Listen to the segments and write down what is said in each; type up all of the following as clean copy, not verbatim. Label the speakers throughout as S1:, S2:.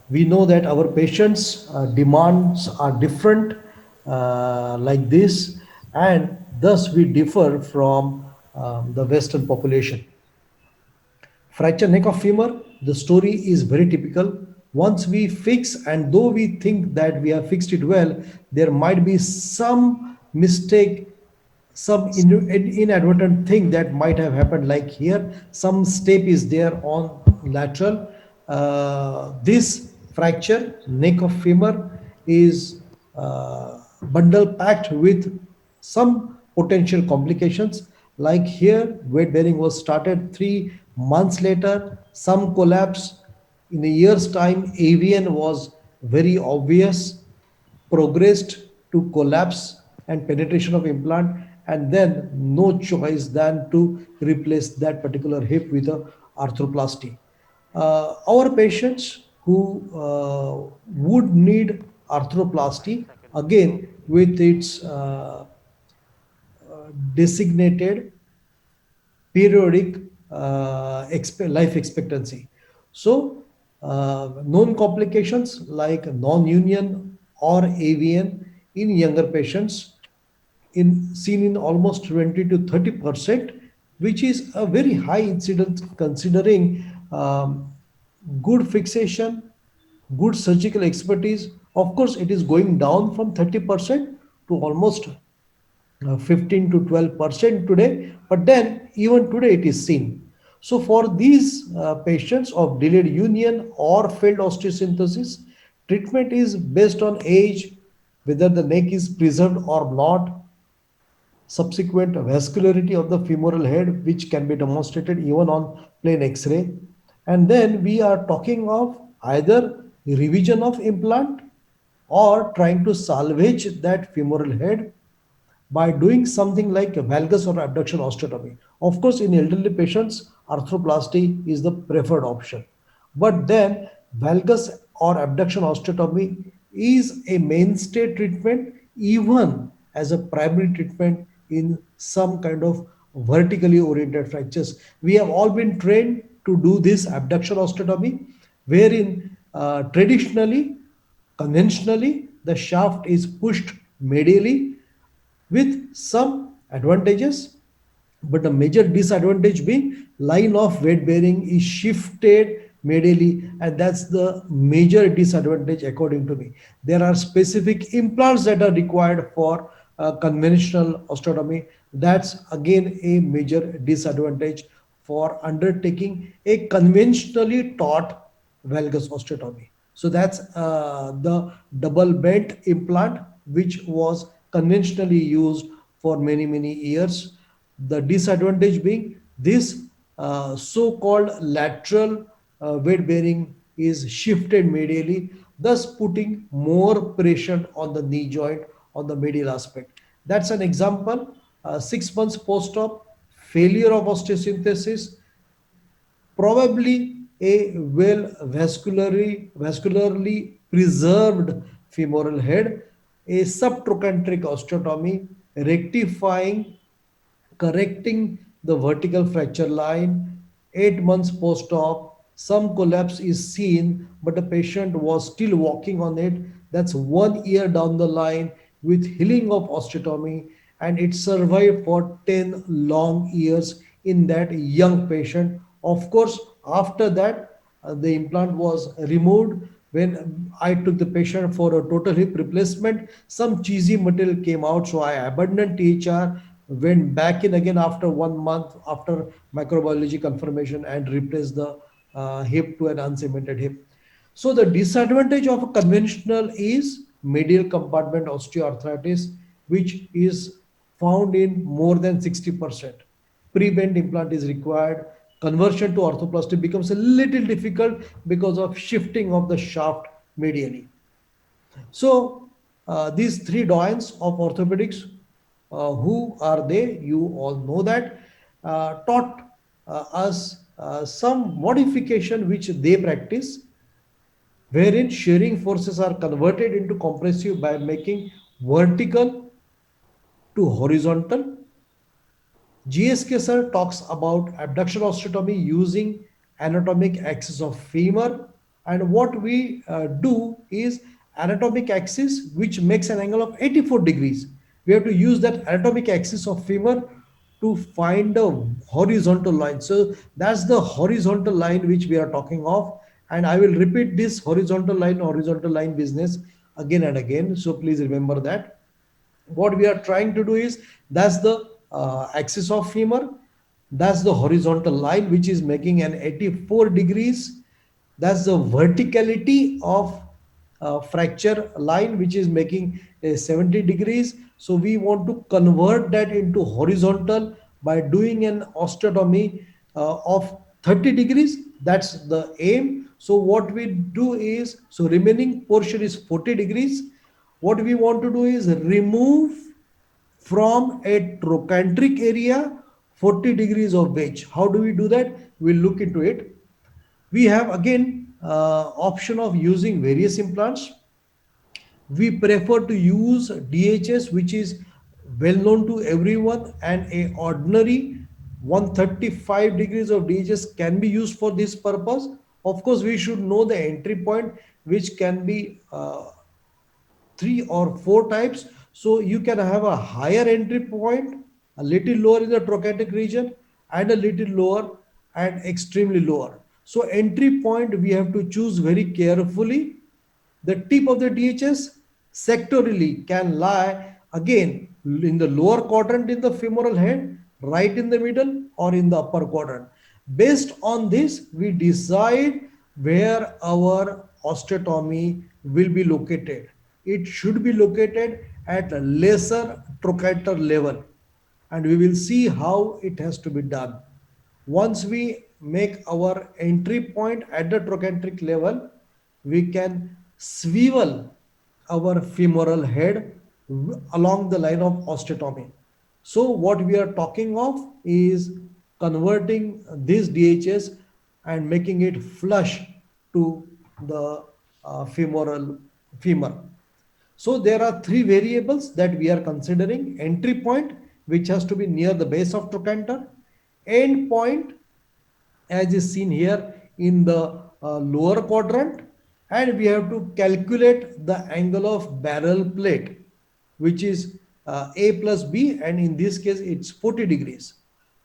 S1: We know that our patients' demands are different, like this, and thus we differ from the Western population. Fracture neck of femur, the story is very typical. Once we fix, and though we think that we have fixed it well, there might be some mistake, some inadvertent thing that might have happened, like here some step is there on lateral. This fracture neck of femur is uh, bundle packed with some potential complications, like here weight bearing was started 3 months later, some collapse in a year's time, avian was very obvious, progressed to collapse and penetration of implant, and then no choice than to replace that particular hip with a arthroplasty. Our patients who would need arthroplasty, again with its designated periodic life expectancy. So, known complications like non-union or avian in younger patients in seen in almost 20 to 30%, which is a very high incidence considering um, good fixation, good surgical expertise. Of course, it is going down from 30% to almost 15 to 12% today, but then even today it is seen. So for these patients of delayed union or failed osteosynthesis, treatment is based on age, whether the neck is preserved or not, subsequent vascularity of the femoral head, which can be demonstrated even on plain X-ray. And then we are talking of either revision of implant or trying to salvage that femoral head by doing something like valgus or abduction osteotomy. Of course, in elderly patients, arthroplasty is the preferred option. But then, valgus or abduction osteotomy is a mainstay treatment, even as a primary treatment in some kind of vertically oriented fractures. We have all been trained to do this abduction osteotomy, wherein traditionally, conventionally, the shaft is pushed medially with some advantages, but the major disadvantage being line of weight bearing is shifted medially, and that's the major disadvantage according to me. There are specific implants that are required for conventional osteotomy. That's again a major disadvantage for undertaking a conventionally taught valgus osteotomy. So that's the double bent implant, which was conventionally used for many, many years. The disadvantage being this so-called lateral weight bearing is shifted medially, thus putting more pressure on the knee joint on the medial aspect. That's an example. 6 months post-op, failure of osteosynthesis, probably a vascularly preserved femoral head, a subtrochanteric osteotomy, rectifying, correcting the vertical fracture line. 8 months post-op, some collapse is seen, but the patient was still walking on it. That's 1 year down the line with healing of osteotomy, and it survived for 10 long years in that young patient. Of course, after that, the implant was removed. When I took the patient for a total hip replacement, some cheesy material came out, so I abandoned THR, went back in again after 1 month after microbiology confirmation, and replaced the hip to an uncemented hip. So the disadvantage of a conventional is medial compartment osteoarthritis, which is found in more than 60%. Pre-bent implant is required. Conversion to orthoplasty becomes a little difficult because of shifting of the shaft medially. So these three doyens of orthopedics, who are they? You all know that. Taught us some modification which they practice, wherein shearing forces are converted into compressive by making vertical to horizontal. GSK sir talks about abduction osteotomy using anatomic axis of femur And what we do is anatomic axis, which makes an angle of 84 degrees. We have to use that anatomic axis of femur to find a horizontal line. So that's the horizontal line which we are talking of. And I will repeat this horizontal line business again and again. So please remember that. What we are trying to do is, that's the axis of femur, that's the horizontal line which is making an 84 degrees, that's the verticality of fracture line which is making a 70 degrees. So we want to convert that into horizontal by doing an osteotomy of 30 degrees. That's the aim. So what we do is, so remaining portion is 40 degrees. What we want to do is remove from a trochanteric area 40 degrees of wedge. How do we do that? We'll look into it. We have again option of using various implants. We prefer to use DHS, which is well known to everyone, and a ordinary 135 degrees of DHS can be used for this purpose. Of course, we should know the entry point, which can be three or four types. So you can have a higher entry point, a little lower in the trochanteric region, and a little lower and extremely lower. So entry point we have to choose very carefully. The tip of the DHS sectorally can lie again in the lower quadrant in the femoral head, right in the middle, or in the upper quadrant. Based on this, we decide where our osteotomy will be located. It should be located at a lesser trochanter level, and we will see how it has to be done. Once we make our entry point at the trochanteric level, we can swivel our femoral head along the line of osteotomy. So what we are talking of is converting this DHS and making it flush to the femoral femur. So there are three variables that we are considering: entry point, which has to be near the base of trochanter; end point, as is seen here in the lower quadrant; and we have to calculate the angle of barrel plate, which is A plus B, and in this case it's 40 degrees.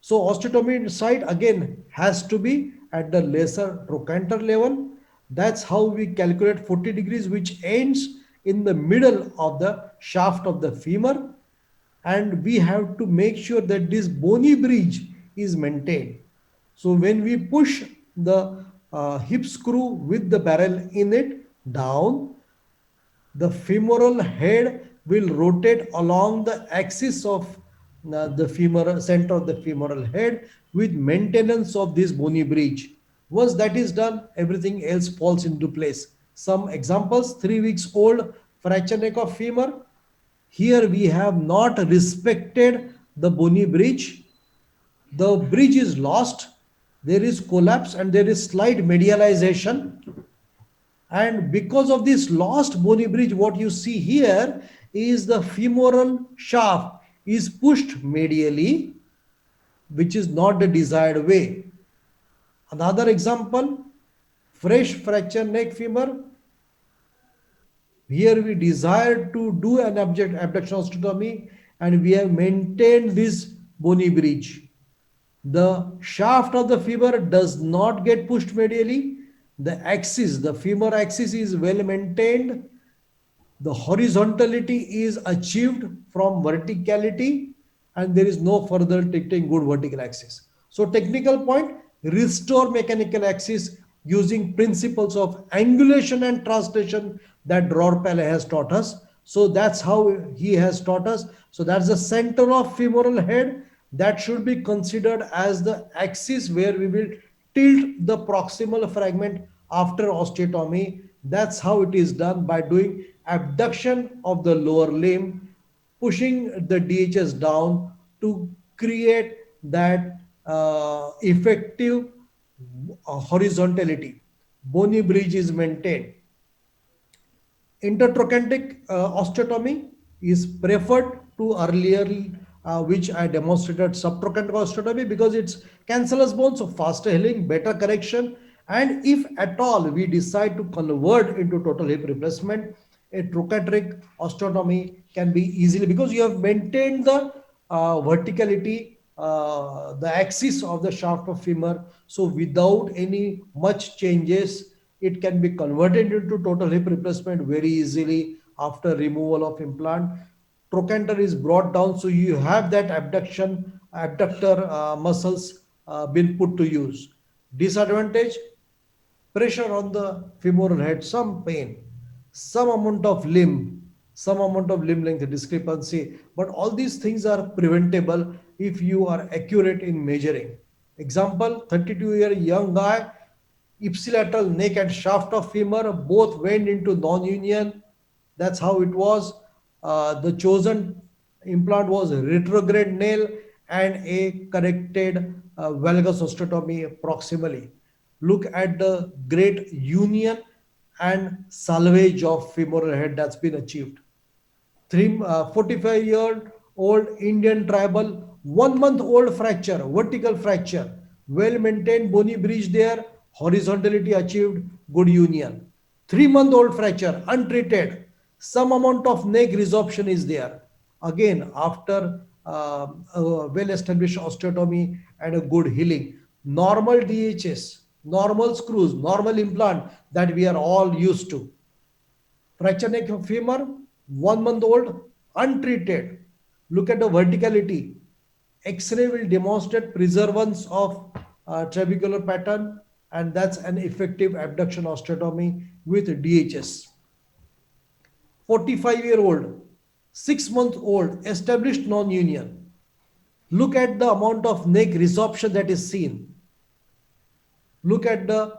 S1: So osteotomy site again has to be at the lesser trochanter level. That's how we calculate 40 degrees, which ends in the middle of the shaft of the femur. And we have to make sure that this bony bridge is maintained. So when we push the hip screw with the barrel in it down, the femoral head will rotate along the axis of the femoral center of the femoral head with maintenance of this bony bridge. Once that is done, everything else falls into place. Some examples: 3 weeks old fracture neck of femur. Here we have not respected the bony bridge. The bridge is lost, there is collapse, and there is slight medialization. And because of this lost bony bridge, what you see here is the femoral shaft is pushed medially, which is not the desired way. Another example: fresh fracture neck femur. Here we desire to do an abduction osteotomy, and we have maintained this bony bridge. The shaft of the femur does not get pushed medially. The axis, the femur axis, is well maintained. The horizontality is achieved from verticality, and there is no further taking good vertical axis. So technical point: restore mechanical axis using principles of angulation and translation that Rorpale has taught us. So that's how he has taught us. So that's the center of femoral head. That should be considered as the axis where we will tilt the proximal fragment after osteotomy. That's how it is done, by doing abduction of the lower limb, pushing the DHS down to create that effective horizontality. Bony bridge is maintained. Intertrochanteric osteotomy is preferred to earlier, which I demonstrated subtrochanteric osteotomy, because it's cancellous bone, so faster healing, better correction, And if at all we decide to convert into total hip replacement, a trochanteric osteotomy can be easily, because you have maintained the verticality, the axis of the shaft of femur. So without any much changes, it can be converted into total hip replacement very easily after removal of implant. Trochanter is brought down, so you have that abductor muscles been put to use. Disadvantage: pressure on the femoral head, some pain, some amount of limb length discrepancy. But all these things are preventable if you are accurate in measuring. Example: 32-year young guy, ipsilateral neck and shaft of femur both went into non-union. That's how it was. The chosen implant was a retrograde nail and a corrected valgus osteotomy proximally. Look at the great union and salvage of femoral head that's been achieved. 45-year-old Indian tribal, 1 month old fracture, vertical fracture, well maintained bony bridge there, horizontality achieved, good union. 3 month old fracture, untreated, some amount of neck resorption is there. Again, after a well established osteotomy and a good healing. Normal DHS, normal screws, normal implant that we are all used to. Fracture neck femur, 1 month old, untreated. Look at the verticality. X-ray will demonstrate preservance of trabecular pattern, and that's an effective abduction osteotomy with DHS. 45-year-old, 6 month old, established non-union. Look at the amount of neck resorption that is seen. Look at the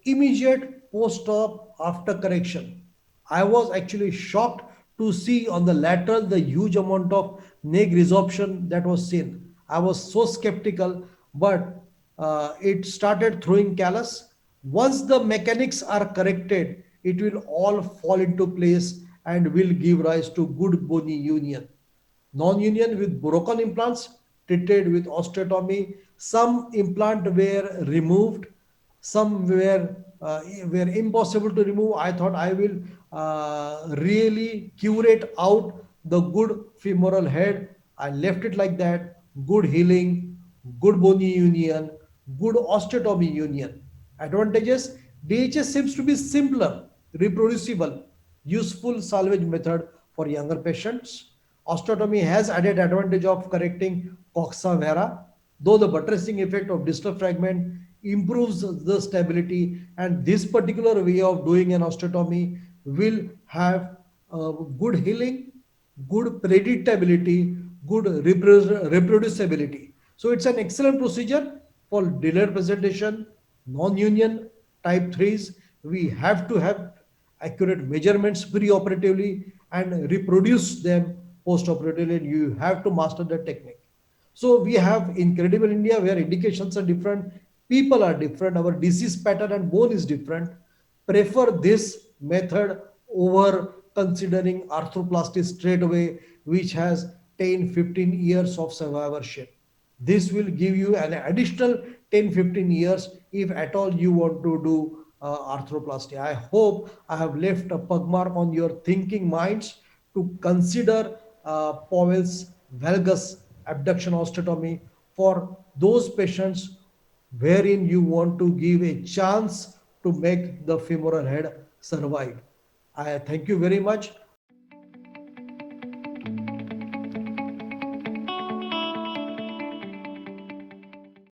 S1: immediate post-op after correction. I was actually shocked to see on the lateral the huge amount of neck resorption that was seen. I was so skeptical, but it started throwing callus. Once the mechanics are corrected, it will all fall into place and will give rise to good bony union. Non-union with broken implants treated with osteotomy. Some implant were removed, some were impossible to remove. I thought I will really curate out the good femoral head. I left it like that. Good healing, good bony union, good osteotomy union. Advantages: DHS seems to be simpler, reproducible, useful salvage method for younger patients. Osteotomy has added advantage of correcting coxa vara, though the buttressing effect of distal fragment improves the stability, and this particular way of doing an osteotomy will have good healing, good predictability, good reproducibility. So it's an excellent procedure for delayed presentation, non-union type 3s. We have to have accurate measurements pre-operatively and reproduce them post-operatively, and you have to master the technique. So we have incredible India where indications are different, people are different, our disease pattern and bone is different. Prefer this method over considering arthroplasty straight away, which has 10-15 years of survivorship. This will give you an additional 10-15 years if at all you want to do arthroplasty. I hope I have left a pug mark on your thinking minds to consider Powell's valgus abduction osteotomy for those patients wherein you want to give a chance to make the femoral head survive. I thank you very much.